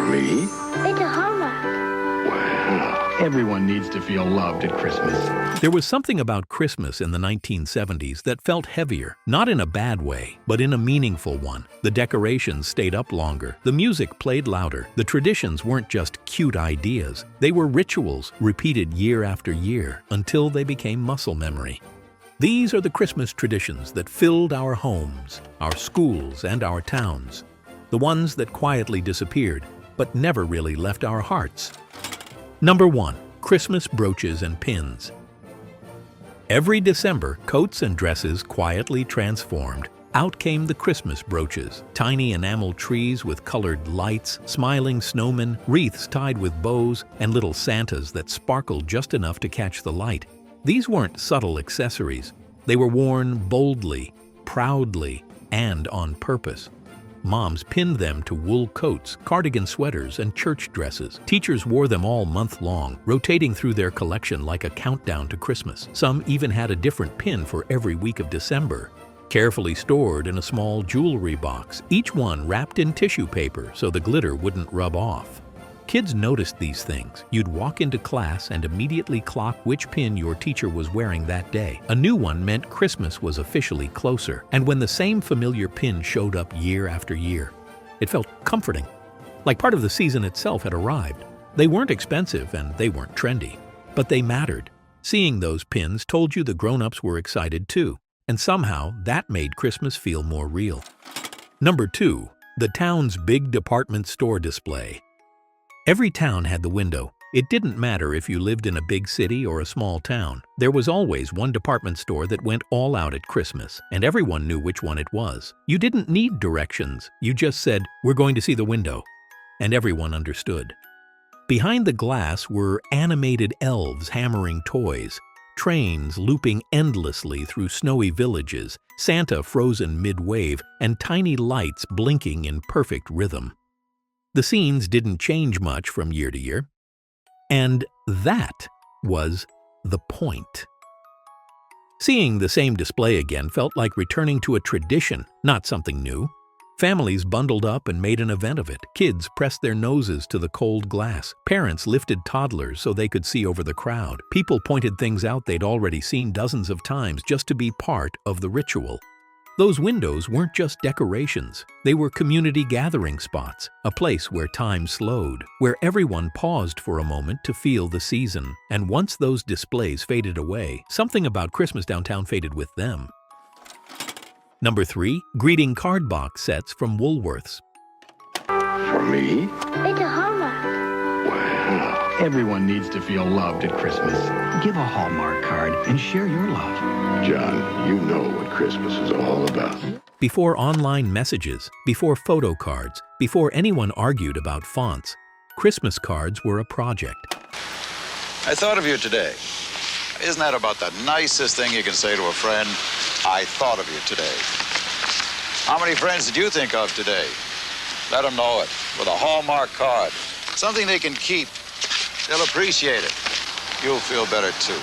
me? It's a Hallmark. Wow. Everyone needs to feel loved at Christmas. There was something about Christmas in the 1970s that felt heavier, not in a bad way, but in a meaningful one. The decorations stayed up longer, the music played louder, the traditions weren't just cute ideas, they were rituals repeated year after year until they became muscle memory. These are the Christmas traditions that filled our homes, our schools, and our towns. The ones that quietly disappeared, but never really left our hearts. Number 1. Christmas brooches and pins. Every December, coats and dresses quietly transformed. Out came the Christmas brooches, tiny enamel trees with colored lights, smiling snowmen, wreaths tied with bows, and little Santas that sparkled just enough to catch the light. These weren't subtle accessories. They were worn boldly, proudly, and on purpose. Moms pinned them to wool coats, cardigan sweaters, and church dresses. Teachers wore them all month long, rotating through their collection like a countdown to Christmas. Some even had a different pin for every week of December. Carefully stored in a small jewelry box, each one wrapped in tissue paper so the glitter wouldn't rub off. Kids noticed these things. You'd walk into class and immediately clock which pin your teacher was wearing that day. A new one meant Christmas was officially closer, and when the same familiar pin showed up year after year, it felt comforting, like part of the season itself had arrived. They weren't expensive and they weren't trendy, but they mattered. Seeing those pins told you the grown-ups were excited too, and somehow that made Christmas feel more real. Number 2. The town's big department store display. Every town had the window. It didn't matter if you lived in a big city or a small town. There was always one department store that went all out at Christmas, and everyone knew which one it was. You didn't need directions. You just said, "We're going to see the window," and everyone understood. Behind the glass were animated elves hammering toys, trains looping endlessly through snowy villages, Santa frozen mid-wave, and tiny lights blinking in perfect rhythm. The scenes didn't change much from year to year, and that was the point. Seeing the same display again felt like returning to a tradition, not something new. Families bundled up and made an event of it. Kids pressed their noses to the cold glass. Parents lifted toddlers so they could see over the crowd. People pointed things out they'd already seen dozens of times just to be part of the ritual. Those windows weren't just decorations. They were community gathering spots, a place where time slowed, where everyone paused for a moment to feel the season. And once those displays faded away, something about Christmas downtown faded with them. Number 3. Greeting card box sets from Woolworths. For me? It's a Hallmark. Wow. Everyone needs to feel loved at Christmas. Give a Hallmark card and share your love. John, you know what Christmas is all about. Before online messages, before photo cards, before anyone argued about fonts, Christmas cards were a project. I thought of you today. Isn't that about the nicest thing you can say to a friend? I thought of you today. How many friends did you think of today? Let them know it with a Hallmark card. Something they can keep. They'll appreciate it. You'll feel better too.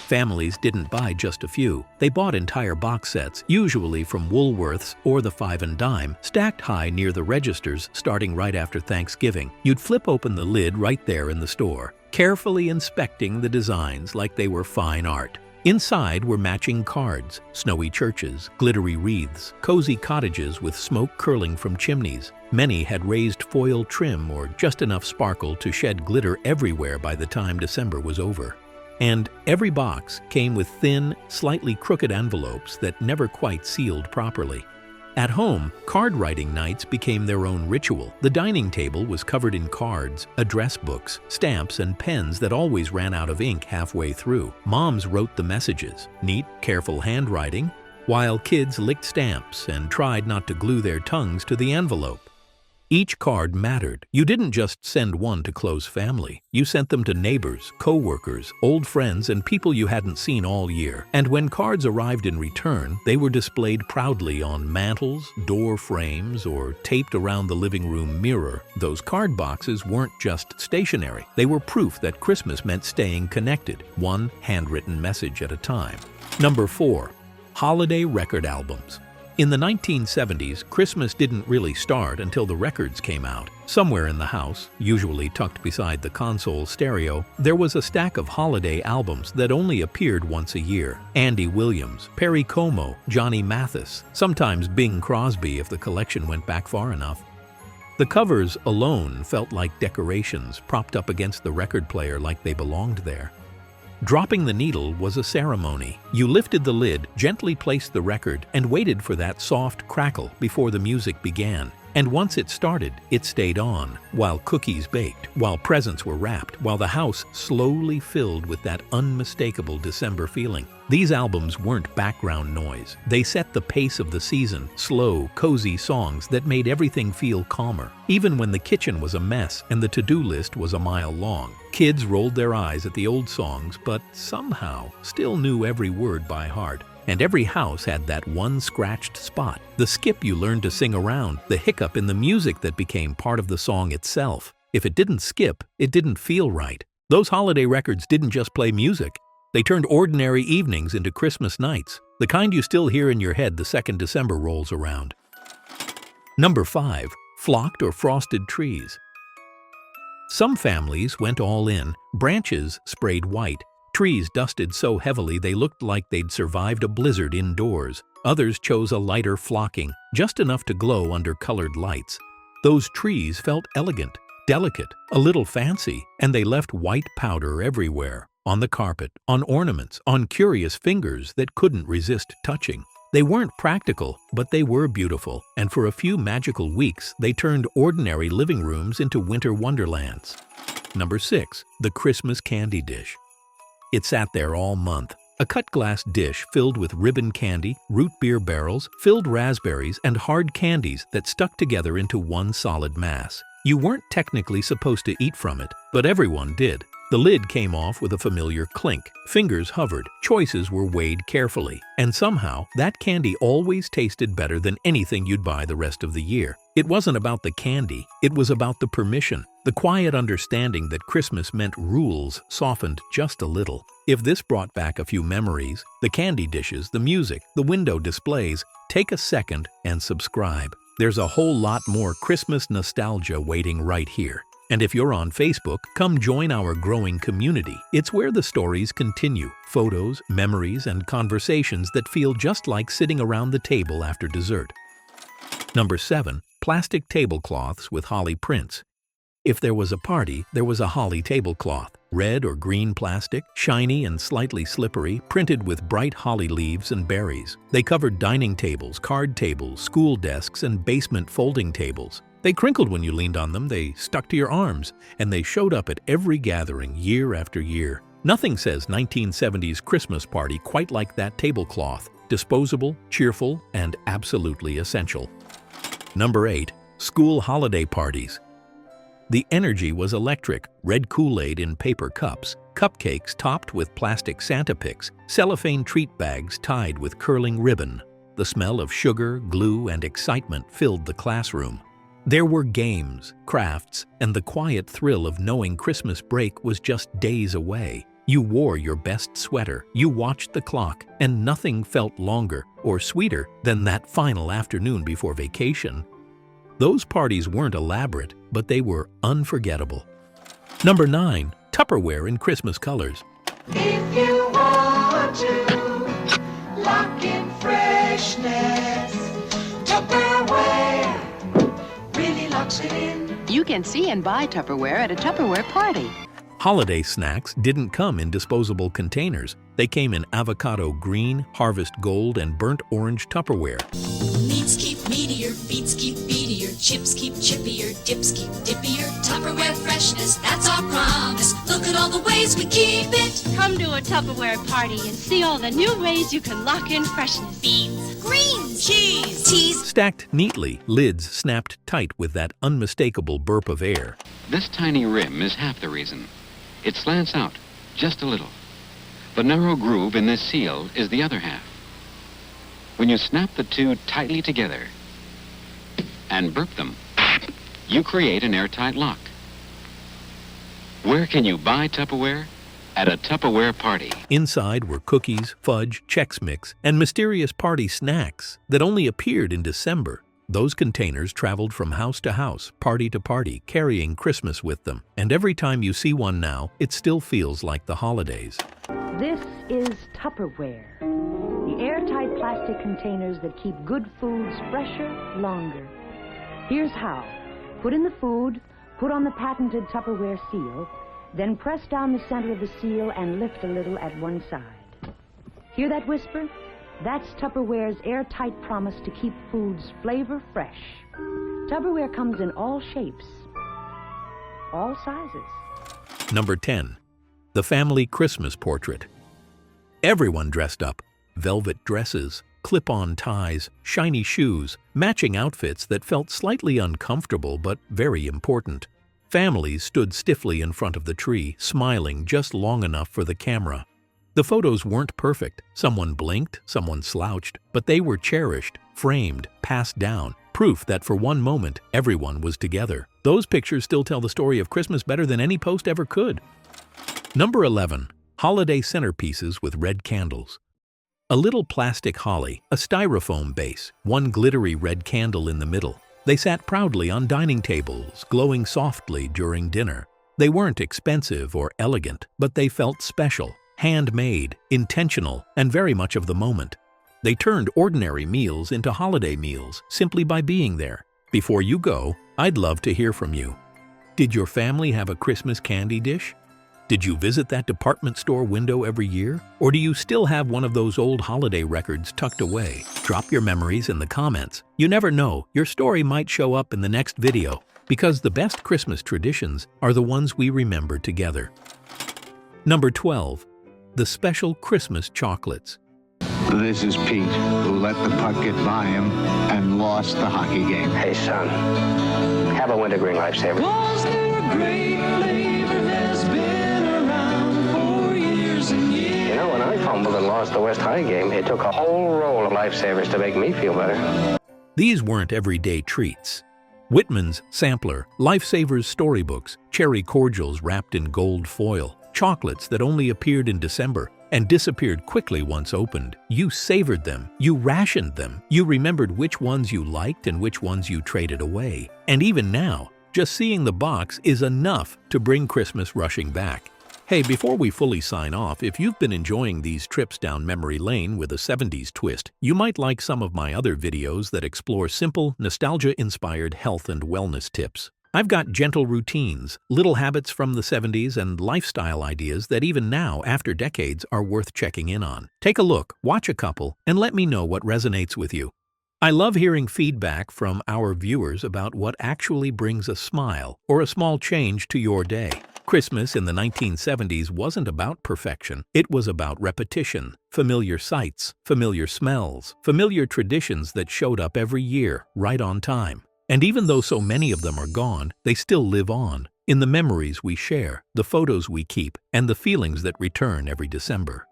Families didn't buy just a few. They bought entire box sets, usually from Woolworths or the Five and Dime, stacked high near the registers starting right after Thanksgiving. You'd flip open the lid right there in the store, carefully inspecting the designs like they were fine art. Inside were matching cards, snowy churches, glittery wreaths, cozy cottages with smoke curling from chimneys. Many had raised foil trim or just enough sparkle to shed glitter everywhere by the time December was over. And every box came with thin, slightly crooked envelopes that never quite sealed properly. At home, card writing nights became their own ritual. The dining table was covered in cards, address books, stamps, and pens that always ran out of ink halfway through. Moms wrote the messages, neat, careful handwriting, while kids licked stamps and tried not to glue their tongues to the envelope. Each card mattered. You didn't just send one to close family. You sent them to neighbors, co-workers, old friends, and people you hadn't seen all year. And when cards arrived in return, they were displayed proudly on mantels, door frames, or taped around the living room mirror. Those card boxes weren't just stationery. They were proof that Christmas meant staying connected, one handwritten message at a time. Number 4. Holiday record albums. In the 1970s, Christmas didn't really start until the records came out. Somewhere in the house, usually tucked beside the console stereo, there was a stack of holiday albums that only appeared once a year. Andy Williams, Perry Como, Johnny Mathis, sometimes Bing Crosby if the collection went back far enough. The covers alone felt like decorations propped up against the record player like they belonged there. Dropping the needle was a ceremony. You lifted the lid, gently placed the record, and waited for that soft crackle before the music began. And once it started, it stayed on, while cookies baked, while presents were wrapped, while the house slowly filled with that unmistakable December feeling. These albums weren't background noise. They set the pace of the season, slow, cozy songs that made everything feel calmer. Even when the kitchen was a mess and the to-do list was a mile long, kids rolled their eyes at the old songs, but somehow still knew every word by heart. And every house had that one scratched spot, the skip you learned to sing around, the hiccup in the music that became part of the song itself. If it didn't skip, it didn't feel right. Those holiday records didn't just play music. They turned ordinary evenings into Christmas nights, the kind you still hear in your head the second December rolls around. Number 5. Flocked or frosted trees. Some families went all in, branches sprayed white, trees dusted so heavily they looked like they'd survived a blizzard indoors. Others chose a lighter flocking, just enough to glow under colored lights. Those trees felt elegant, delicate, a little fancy, and they left white powder everywhere, on the carpet, on ornaments, on curious fingers that couldn't resist touching. They weren't practical, but they were beautiful, and for a few magical weeks, they turned ordinary living rooms into winter wonderlands. Number 6. The Christmas candy dish. It sat there all month, a cut glass dish filled with ribbon candy, root beer barrels, filled raspberries, and hard candies that stuck together into one solid mass. You weren't technically supposed to eat from it, but everyone did. The lid came off with a familiar clink, fingers hovered, choices were weighed carefully, and somehow that candy always tasted better than anything you'd buy the rest of the year. It wasn't about the candy, it was about the permission, the quiet understanding that Christmas meant rules softened just a little. If this brought back a few memories, the candy dishes, the music, the window displays, take a second and subscribe. There's a whole lot more Christmas nostalgia waiting right here. And if you're on Facebook, come join our growing community. It's where the stories continue, photos, memories, and conversations that feel just like sitting around the table after dessert. Number 7. Plastic tablecloths with holly prints. If there was a party, there was a holly tablecloth. Red or green plastic, shiny and slightly slippery, printed with bright holly leaves and berries. They covered dining tables, card tables, school desks, and basement folding tables. They crinkled when you leaned on them, they stuck to your arms, and they showed up at every gathering year after year. Nothing says 1970s Christmas party quite like that tablecloth. Disposable, cheerful, and absolutely essential. Number 8. School holiday parties. The energy was electric. Red Kool-Aid in paper cups, cupcakes topped with plastic Santa picks, cellophane treat bags tied with curling ribbon. The smell of sugar, glue, and excitement filled the classroom. There were games, crafts, and the quiet thrill of knowing Christmas break was just days away. You wore your best sweater, you watched the clock, and nothing felt longer or sweeter than that final afternoon before vacation. Those parties weren't elaborate, but they were unforgettable. Number 9. Tupperware in Christmas colors. If you want to lock in freshness, Tupperware really locks it in. You can see and buy Tupperware at a Tupperware party. Holiday snacks didn't come in disposable containers. They came in avocado-green, harvest gold, and burnt orange Tupperware. Meats keep meatier, beats keep beatier, chips keep chippier, dips keep dippier. Tupperware freshness, that's our promise. Look at all the ways we keep it. Come to a Tupperware party and see all the new ways you can lock in freshness. Beans, greens, cheese, teas. Stacked neatly, lids snapped tight with that unmistakable burp of air. This tiny rim is half the reason. It slants out, just a little. The narrow groove in this seal is the other half. When you snap the two tightly together and burp them, you create an airtight lock. Where can you buy Tupperware? at a Tupperware party. Inside were cookies, fudge, Chex Mix, and mysterious party snacks that only appeared in December. Those containers traveled from house to house, party to party, carrying Christmas with them. And every time you see one now, it still feels like the holidays. This is Tupperware, the airtight plastic containers that keep good foods fresher, longer. Here's how. Put in the food, put on the patented Tupperware seal, then press down the center of the seal and lift a little at one side. Hear that whisper? That's Tupperware's airtight promise to keep foods flavor fresh. Tupperware comes in all shapes, all sizes. Number 10. The Family Christmas Portrait. Everyone dressed up. Velvet dresses, clip-on ties, shiny shoes, matching outfits that felt slightly uncomfortable but very important. Families stood stiffly in front of the tree, smiling just long enough for the camera. The photos weren't perfect. Someone blinked, someone slouched, but they were cherished, framed, passed down, proof that for one moment, everyone was together. Those pictures still tell the story of Christmas better than any post ever could. Number 11. Holiday centerpieces with red candles. A little plastic holly, a styrofoam base, one glittery red candle in the middle. They sat proudly on dining tables, glowing softly during dinner. They weren't expensive or elegant, but they felt special. Handmade, intentional, and very much of the moment. They turned ordinary meals into holiday meals simply by being there. Before you go, I'd love to hear from you. Did your family have a Christmas candy dish? Did you visit that department store window every year? Or do you still have one of those old holiday records tucked away? Drop your memories in the comments. You never know, your story might show up in the next video, because the best Christmas traditions are the ones we remember together. Number 12. The special Christmas chocolates. This is Pete, who let the puck get by him and lost the hockey game. Hey, son, have a wintergreen lifesaver. Was there a great flavor has been around for years and years? You know, when I fumbled and lost the West High game, it took a whole roll of lifesavers to make me feel better. These weren't everyday treats. Whitman's Sampler, Lifesavers storybooks, cherry cordials wrapped in gold foil, chocolates that only appeared in December and disappeared quickly once opened. You savored them, you rationed them, you remembered which ones you liked and which ones you traded away. And even now, just seeing the box is enough to bring Christmas rushing back. Hey, before we fully sign off, if you've been enjoying these trips down memory lane with a 70s twist, you might like some of my other videos that explore simple, nostalgia-inspired health and wellness tips. I've got gentle routines, little habits from the 70s, and lifestyle ideas that even now, after decades, are worth checking in on. Take a look, watch a couple, and let me know what resonates with you. I love hearing feedback from our viewers about what actually brings a smile or a small change to your day. Christmas in the 1970s wasn't about perfection. It was about repetition, familiar sights, familiar smells, familiar traditions that showed up every year, right on time. And even though so many of them are gone, they still live on, in the memories we share, the photos we keep, and the feelings that return every December.